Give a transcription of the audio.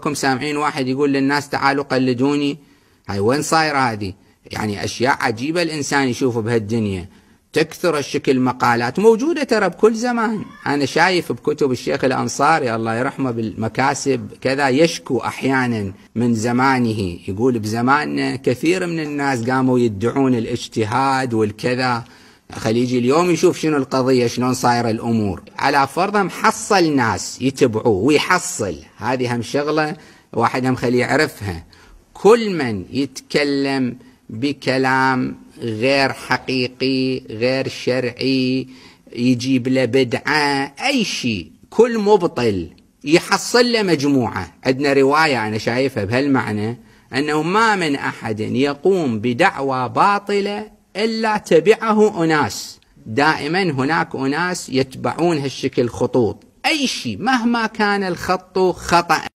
كم سامعين واحد يقول للناس تعالوا قلدوني؟ هاي وين صايرة هذه؟ يعني أشياء عجيبة الإنسان يشوفه بهالدنيا، تكثر الشكل مقالات موجودة ترى بكل زمان. أنا شايف بكتب الشيخ الأنصاري الله يرحمه بالمكاسب كذا يشكو أحيانا من زمانه، يقول بزماننا كثير من الناس قاموا يدعون الاجتهاد والكذا، خليجي اليوم يشوف شنو القضية شلون صايرة الأمور، على فرض محصل ناس يتبعوه ويحصل، هذه هم شغلة واحد هم خليه يعرفها. كل من يتكلم بكلام غير حقيقي غير شرعي يجيب له بدعة أي شيء، كل مبطل يحصل له مجموعة. عندنا رواية أنا شايفها بهالمعنى أنه ما من أحد يقوم بدعوى باطلة إلا تبعه أناس، دائما هناك أناس يتبعون هالشكل خطوط، أي شيء مهما كان الخط خطأ.